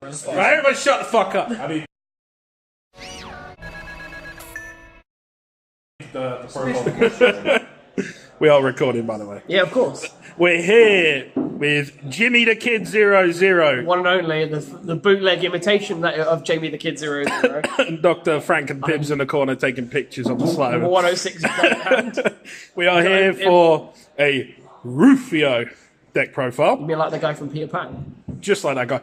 Right, everybody shut the fuck up. I mean, the we are recording, by the way. Yeah, of course. We're here with JamieTheKid00. One and only, the bootleg imitation of JamieTheKid00. And Dr Frankenpibs in the corner taking pictures of the slide. Number 106 hand. We are here for a Rufio deck profile. You mean like the guy from Peter Pan? Just like that guy.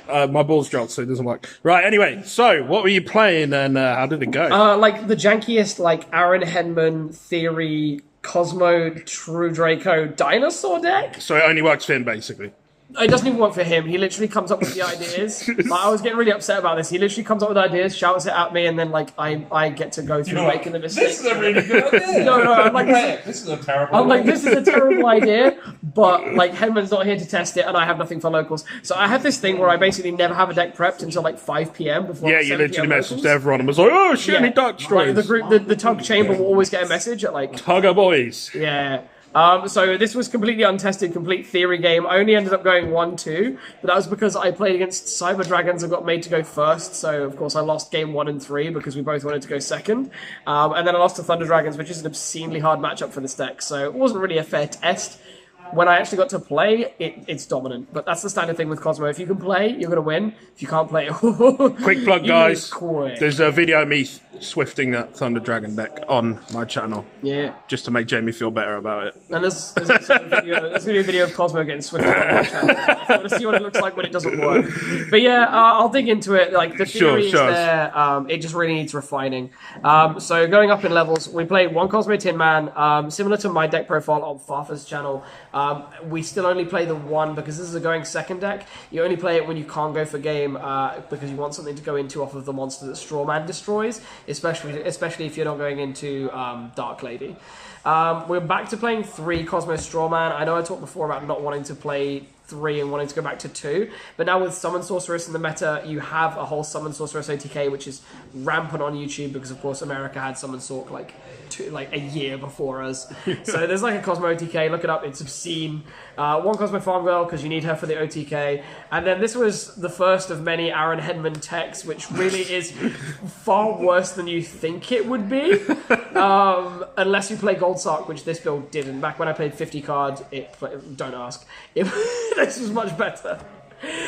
My balls dropped, so it doesn't work. Right, anyway, so what were you playing and how did it go? Like the jankiest, like Aaron Henman, Theory, Kozmo, True Draco dinosaur deck? So it only works for him, basically. It doesn't even work for him. He literally comes up with the ideas. Like, I was getting really upset about this. He literally comes up with ideas, shouts it at me, and then like I get to go through making the mistakes. This is a really good idea. No, I'm like, this is a terrible. I'm like, this is a terrible idea, but like Henman's not here to test it, and I have nothing for locals. So I have this thing where I basically never have a deck prepped until like 5 PM before. Yeah, you literally messaged everyone and was like, "Oh shit, any Dark Destroyers." Like, the group, the Tug Chamber will always get a message at like Tugger boys. Yeah. So this was completely untested, complete theory game. I only ended up going 1-2, but that was because I played against Cyber Dragons and got made to go first. So of course I lost game 1 and 3 because we both wanted to go second. And then I lost to Thunder Dragons, which is an obscenely hard matchup for this deck. So it wasn't really a fair test. When I actually got to play, it's dominant. But that's the standard thing with Kozmo. If you can play, you're going to win. If you can't play, quick plug, guys. Quick. There's a video of me swifting that Thunder Dragon deck on my channel. Yeah. Just to make Jamie feel better about it. And there's going to be a video of Kozmo getting swifted on my channel. I want to see what it looks like when it doesn't work. But yeah, I'll dig into it. Like the theory is there. It just really needs refining. So going up in levels, we played one Kozmo Tin Man, similar to my deck profile on Farfa's channel. We still only play the one because this is a going second deck. You only play it when you can't go for game because you want something to go into off of the monster that Strawman destroys, especially if you're not going into Dark Lady. We're back to playing 3 Kozmo Strawman. I know I talked before about not wanting to play 3 and wanting to go back to 2, but now with Summon Sorceress in the meta, you have a whole Summon Sorceress OTK, which is rampant on YouTube because of course America had Summon Sorc like a year before us. So there's like a Kozmo OTK, look it up, it's obscene. One Kozmo Farm Girl because you need her for the OTK, and then this was the first of many Aaron Henman techs, which really is far worse than you think it would be, unless you play Gold Sark, which this build didn't. Back when I played 50 card, don't ask. This was much better.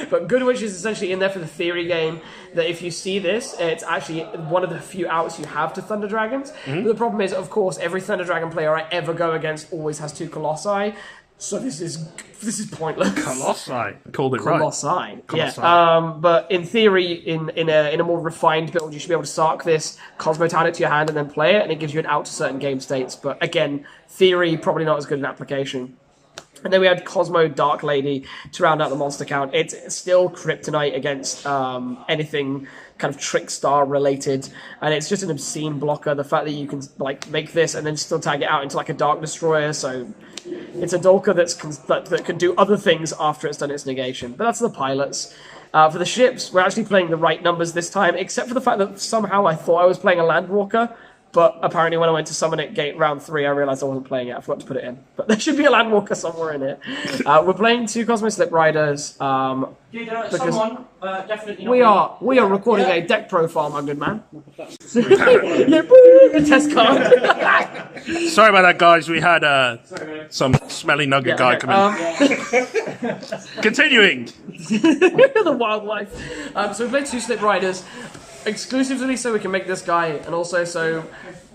But Good Witch is essentially in there for the theory game, that if you see this, it's actually one of the few outs you have to Thunder Dragons. But the problem is, of course, every Thunder Dragon player I ever go against always has 2 Colossi, so this is pointless. Colossi. Called it Colossi. right. Colossi. Yeah. But in theory, in a more refined build, you should be able to Sark this, Kozmo Town it to your hand, and then play it, and it gives you an out to certain game states. But again, theory, probably not as good an application. And then we had Kozmo Dark Lady to round out the monster count. It's still kryptonite against anything kind of Trickstar related, and it's just an obscene blocker. The fact that you can like make this and then still tag it out into like a Dark Destroyer, so it's a Dolka that can do other things after it's done its negation. But that's the pilots. For the ships, we're actually playing the right numbers this time, except for the fact that somehow I thought I was playing a Landwalker. But apparently when I went to summon it gate round 3, I realised I wasn't playing it. I forgot to put it in. But there should be a Landwalker somewhere in it. We're playing 2 Kozmo Slip Riders. Because Definitely we are recording a deck profile, my good man. Yeah, a test card. Sorry about that, guys. We had some smelly nugget guy come in. Continuing. The wildlife. So we played 2 Slip Riders. Exclusively so we can make this guy, and also so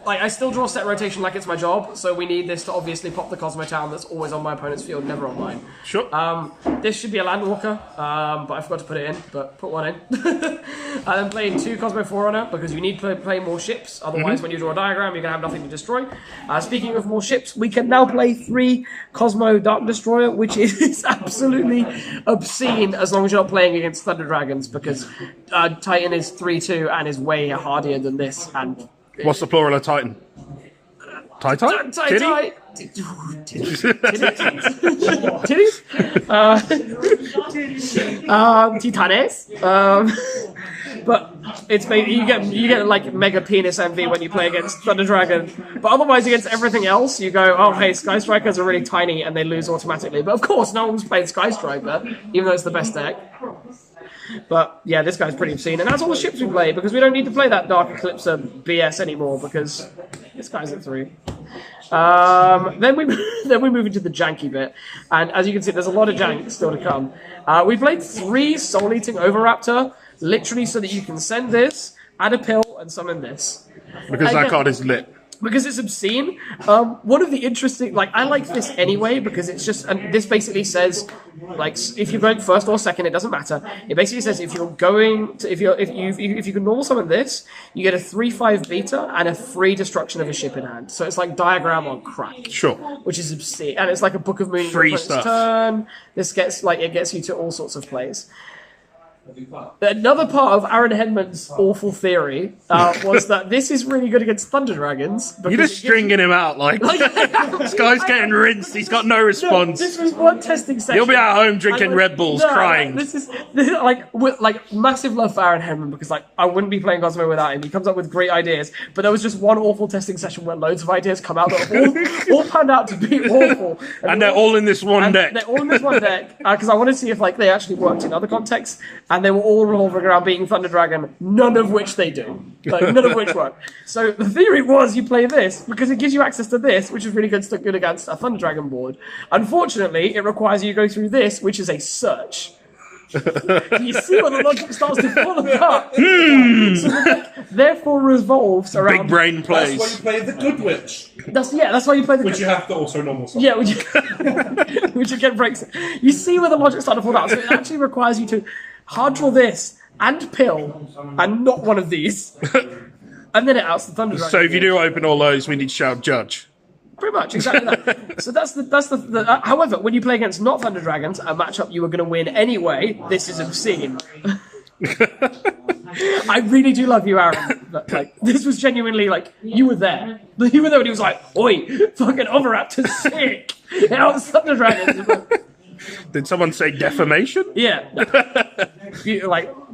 like I still draw set rotation like it's my job, so we need this to obviously pop the Kozmo Town that's always on my opponent's field, never on mine. Sure. This should be a Landwalker, but I forgot to put it in, but put one in. And then playing 2 Kozmo Forerunner, because you need to play more ships, otherwise when you draw a diagram you're going to have nothing to destroy. Speaking of more ships, we can now play 3 Kozmo Dark Destroyer, which is absolutely obscene as long as you're not playing against Thunder Dragons, because Titan is 3-2 and is way hardier than this, and What's the plural of Titan? Titan? Titties? Titanes? But it's you get like mega penis envy when you play against Thunder Dragon. But otherwise, against everything else, you go, oh hey, Sky Strikers are really tiny and they lose automatically. But of course, no one's played Sky Striker, even though it's the best deck. But yeah, this guy's pretty obscene, and that's all the ships we play because we don't need to play that Dark Eclipse BS anymore because this guy's at 3. Then we move into the janky bit, and as you can see, there's a lot of jank still to come. We played 3 Soul Eating Overraptor, literally so that you can send this, add a pill, and summon this. Because that card is lit. Because it's obscene. One of the interesting, I like this anyway because it's just, and this basically says, if you're going first or second, it doesn't matter. It basically says if you can normal summon this, you get a 3/5 beta and a free destruction of a ship in hand. So it's like Diagram on crack. Sure. Which is obscene, and it's like a Book of Moon free stuff. Turn. This gets it gets you to all sorts of plays. Another part of Aaron Henman's awful theory was that this is really good against Thunder Dragons. You're just stringing him out this guy's getting rinsed. He's got no response. No, this was one testing session. He'll be at home drinking Red Bulls, crying. This is massive love for Aaron Henman because I wouldn't be playing Kozmo without him. He comes up with great ideas, but there was just one awful testing session where loads of ideas come out that all panned out to be awful. And they're all in this one deck. They're all in this one deck because I want to see if they actually worked in other contexts. And they were all revolving around beating Thunder Dragon, none of which they do. None of which work. So the theory was you play this, because it gives you access to this, which is really good against a Thunder Dragon board. Unfortunately, it requires you to go through this, which is a search. You see where the logic starts to fall apart. So the deck therefore revolves around... Big brain plays. That's why you play the Good Witch. That's why you play the... Which you have to also normal summon. Yeah, which again breaks it. You see where the logic starts to fall out. So it actually requires you to hard draw this and pill and not one of these, and then it outs the Thunder Dragon. So if you do open all those, we need to shout Judge. Pretty much, exactly that. So that's the however, when you play against not Thunder Dragons, a matchup you are going to win anyway, this is obscene. I really do love you, Aaron. But, this was genuinely you were there. You were there when he was like, "Oi, fucking Overraptor's sick." It outs Thunder Dragons. Did someone say defamation? Yeah.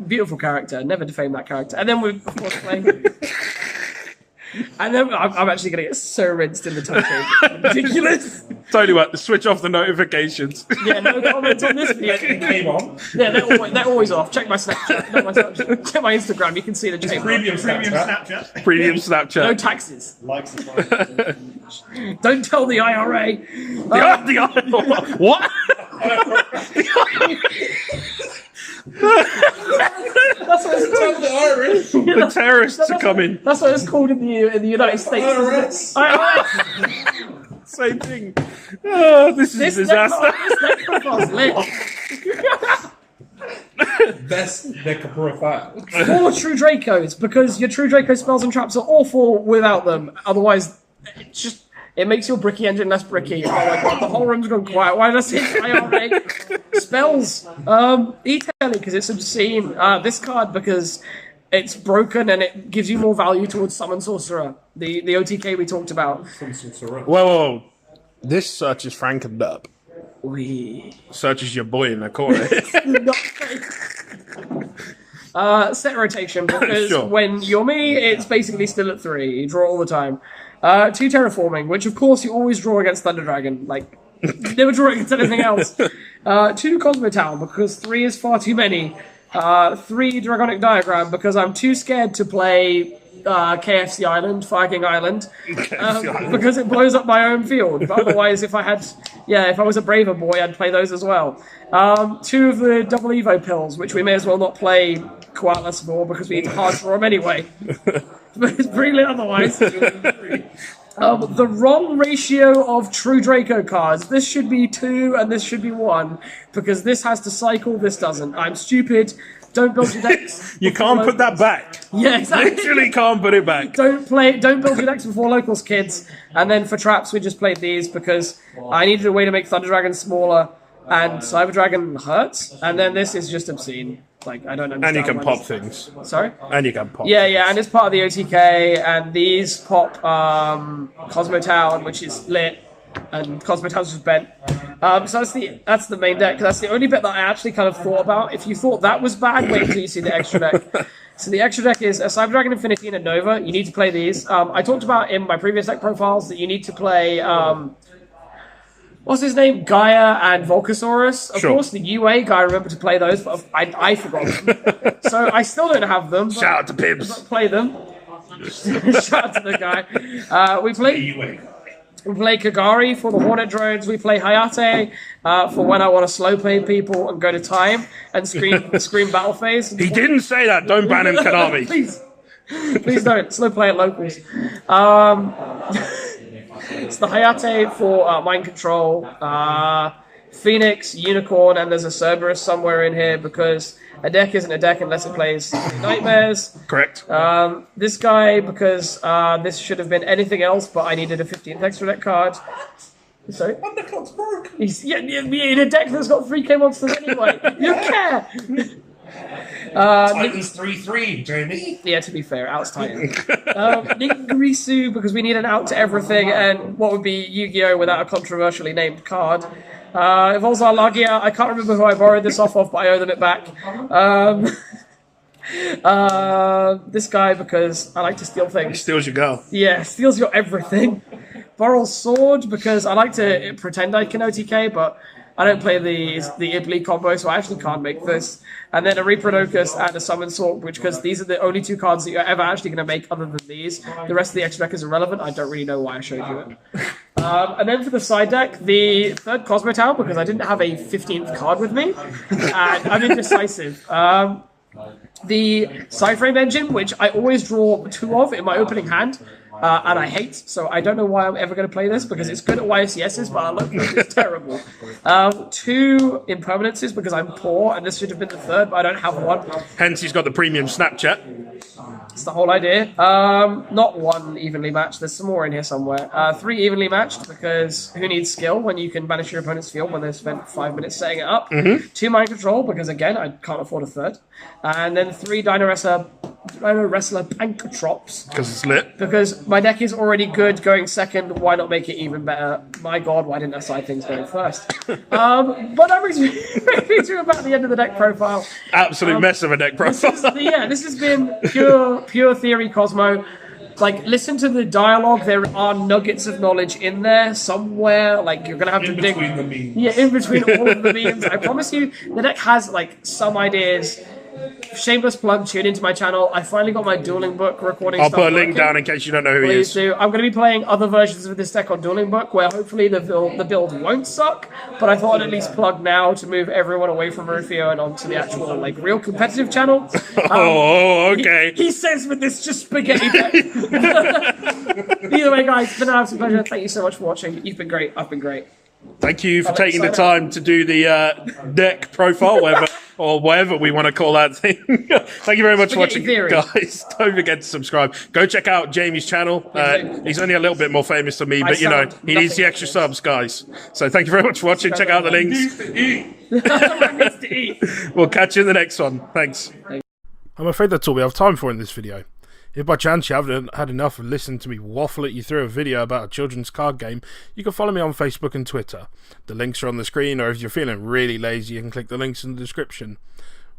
Beautiful character. Never defame that character. And then we, of course, play. And then I'm actually going to get so rinsed in the title. Ridiculous. Tell you what, switch off the notifications. Yeah, no comments on this video. Came on. Yeah, they're always off. Check my Snapchat. Not my Snapchat. Check my Instagram. You can see the Premium Snapchat. Premium Snapchat. No taxes. Likes the Don't tell the IRA. The IRA. What? That's what it's called. The terrorists are coming. That's what it's called in the United States. IRS. Same thing. Oh, this is a disaster. This profile's lit. Best deck profile. 4 True Dracos, because your True Draco spells and traps are awful without them. Otherwise, it makes your bricky engine less bricky. Oh my god, the whole room's gone quiet. Why did I say IRA? Spells. E-Telly, because it's obscene. This card, because it's broken and it gives you more value towards Summon Sorcerer. The OTK we talked about. Whoa. This searches Frankenpibs. Searches your boy in the corner. Set rotation, because Sure. when you're me, it's basically still at 3. You draw all the time. 2 Terraforming, which of course you always draw against Thunder Dragon. Never draw against anything else. 2 Kozmo Town, because 3 is far too many. 3 Dragonic Diagram, because I'm too scared to play KFC Island, Fire King Island, because it blows up my own field. But otherwise, if I was a braver boy, I'd play those as well. 2 of the double Evo pills, which we may as well not play Koalas for, because we need to hard draw them anyway. But it's brilliant otherwise. The wrong ratio of True Draco cards. This should be 2 and this should be 1, because this has to cycle, this doesn't. I'm stupid. Don't build your decks. You can't put that back. Yeah, exactly. Literally can't put it back. Don't build your decks before locals, kids. And then for traps, we just played these because I needed a way to make Thunder Dragon smaller, and Cyber Dragon hurts. And then this is just obscene. I don't understand. And you can why pop this- things. Sorry? And you can pop. Yeah, and it's part of the OTK, and these pop Kozmo Town, which is lit, and Kozmo Town's just bent. So that's the main deck. That's the only bit that I actually kind of thought about. If you thought that was bad, wait until you see the extra deck. So the extra deck is a Cyber Dragon Infinity and a Nova. You need to play these. I talked about in my previous deck profiles that you need to play... what's his name? Gaia and Volcasaurus. Of course, the UA guy, remember to play those, but I forgot them. So I still don't have them. Shout out to Pibs. Play them. Shout out to the guy. We play Kagari for the Hornet drones. We play Hayate for when I want to slow play people and go to time and scream battle phase. He didn't say that. Don't ban him, Konami. Please don't. Slow play at locals. It's the Hayate for mind control, Phoenix, Unicorn, and there's a Cerberus somewhere in here because a deck isn't a deck unless it plays Nightmares. Correct. This guy because this should have been anything else, but I needed a 15th extra deck card. Sorry? Underclock's broke. In a deck that's got 3k monsters anyway. You don't care! Titans 3-3, Jamie. Yeah, to be fair, out's Titan. Ningirisu, because we need an out to everything, and what would be Yu-Gi-Oh! Without a controversially named card. Volzar Lagia, I can't remember who I borrowed this off of, but I owe them it back. This guy, because I like to steal things. He steals your girl. Yeah, steals your everything. Borrow's Sword, because I like to pretend I can OTK, but I don't play the Ibli combo, so I actually can't make this. And then a Reapernocus and a Summon Sword, because these are the only two cards that you're ever actually going to make other than these. The rest of the extra deck is irrelevant. I don't really know why I showed you it. And then for the side deck, the third Kozmo Tower, because I didn't have a 15th card with me. And I'm indecisive. The Cyframe Engine, which I always draw 2 of in my opening hand. And I hate, so I don't know why I'm ever going to play this, because it's good at YSCSs, but I love it, it's terrible. 2 Impermanences, because I'm poor, and this should have been the third, but I don't have one. Hence, he's got the premium Snapchat. That's the whole idea. Not 1 evenly matched, there's some more in here somewhere. 3 evenly matched, because who needs skill when you can banish your opponent's field when they've spent 5 minutes setting it up? 2 Mind Control, because again, I can't afford a third. And then 3 Dino Wrestler Pankotrops. Because it's lit. Because my deck is already good going second, why not make it even better? My god, why didn't I side things going first? But that brings me to about the end of the deck profile. Absolute mess of a deck profile. This has been pure theory, Kozmo. Like, listen to the dialogue. There are nuggets of knowledge in there somewhere. Like, you're gonna have to dig. In between the memes. Yeah, in between all of the memes. I promise you, the deck has like some ideas. Shameless plug, tune into my channel. I finally got my dueling book recording. I'll put a link down in case you don't know who he is. Please do. I'm going to be playing other versions of this deck on dueling book, where hopefully the build won't suck. But I thought I'd at least plug now to move everyone away from Rufio and onto the actual like real competitive channel. Okay. He says with this just spaghetti deck. Either way, guys, it's been an absolute pleasure. Thank you so much for watching. You've been great. I've been great. Thank you for taking the time to do the deck profile, whatever we want to call that thing. Thank you very much for watching, guys. Don't forget to subscribe. Go check out Jamie's channel. He's only a little bit more famous than me, but you know, he needs the extra subs, guys. So thank you very much for watching. Check out the links. We'll catch you in the next one. Thanks. I'm afraid that's all we have time for in this video. If by chance you haven't had enough of listening to me waffle at you through a video about a children's card game, you can follow me on Facebook and Twitter. The links are on the screen, or if you're feeling really lazy, you can click the links in the description.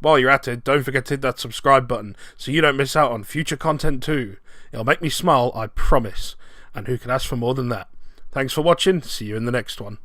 While you're at it, don't forget to hit that subscribe button so you don't miss out on future content too. It'll make me smile, I promise. And who can ask for more than that? Thanks for watching, see you in the next one.